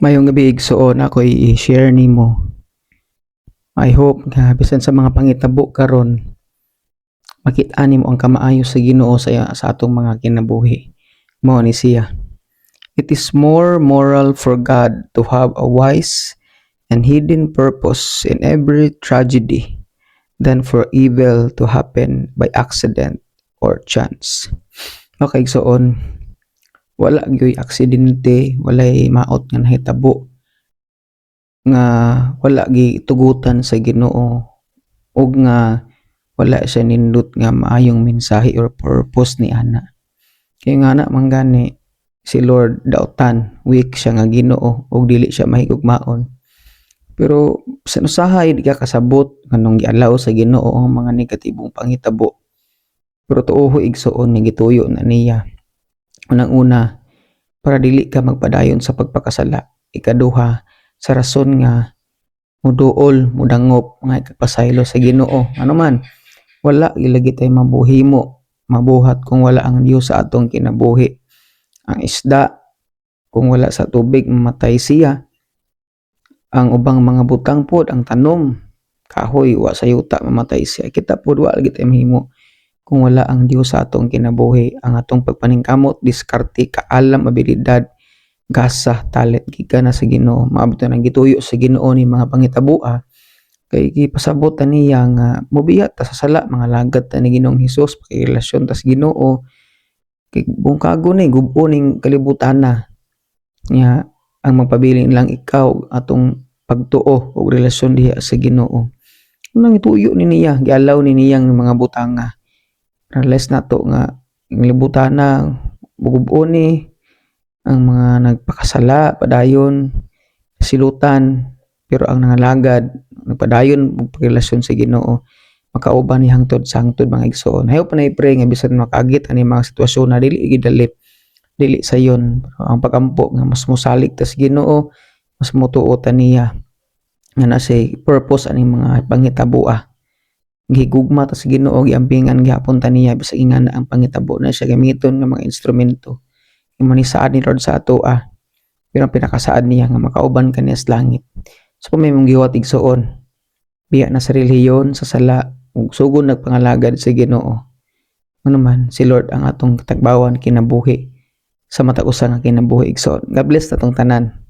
Mayong gabi igsuon ako i-share nimo. I hope nga bisan sa mga pangitabo karon makit-an nimo ang kamaayo sa Ginoo sa atong mga kinabuhi. Mao ni siya. It is more moral for God to have a wise and hidden purpose in every tragedy than for evil to happen by accident or chance. Okay, igsuon, wala gyoy aksidente, walay maot nga nahitabo nga wala gi tugutan sa Ginoo ug nga wala siya nindot nga maayong mensahe or purpose ni ana. Kay nga na manggani si Lord daotan weak siya nga Ginoo ug dili siya mahigugmaon. Pero sa usahay di ka kasabot nganong gialaw sa Ginoo ang mga negatibong panghitabo. Pero tuoho igsuon nga gituyo na niya. Unang-una, para dili ka magpadayon sa pagpakasala. Ikaduha, sa rason nga muduol, mudangop nga ikapasaylo sa Ginoo. Ano man, wala ilagi tay mabuhimo, mabuhat kung wala ang Dios sa atong kinabuhi. Ang isda kung wala sa tubig mamatay siya. Ang ubang mga butang pod, ang tanom, kahoy wa sa yuta mamatay siya. Kita pod wala lagi tay mahimo kung wala ang Dios sa atong kinabuhi. Ang atong pagpaningkamot, diskarte, kaalam, abilidad, gasa, talent gikan na sa Ginoo. Maabot na nang gituyo sa Ginoo ni mga pangitabua kay gipasabot ta niya nga mobiya ta sa sala mga lagad ta ni Ginoong Hesus pakirelasyon ta sa Ginoo kay bungkago ni gub-o ning kalibutan na nya ang magpabilin lang ikaw atong pagtuo og relasyon diha sa Ginoo. Unang ituyo ni niya, gialaw ni niyang mga butanga. Realize nato nga ang libutan na gub-o ni ang mga nagpakasala padayon silutan pero ang nangalagad nagpadayon og pagrelasyon sa Ginoo makauban ni hangtod sa hangtod mga igsoon. Hayo pa na i-pray nga bisan makagit ani mga sitwasyon na dili gidalip dili sayon ang pagampo nga mas mosalig ta sa Ginoo mas motuo ta niya nga na say purpose ani mga panghitabo gigugma ta sa Ginoo giampingan gyapon ta niya bisag ingana ang panghitabo na siya gamiton nga mga instrumento imanisaad ni Lord sa ato pero ang pinakasaad niya nga makauban kaniya sa langit. So kung may mong giwat igsuon, biya na sa relihiyon, sa sala, ug sugod nagpangalagad sa Ginoo. Ano man, si Lord ang atong katagbawan kinabuhi sa matag usa nga kinabuhi igsuon. God bless natong tanan.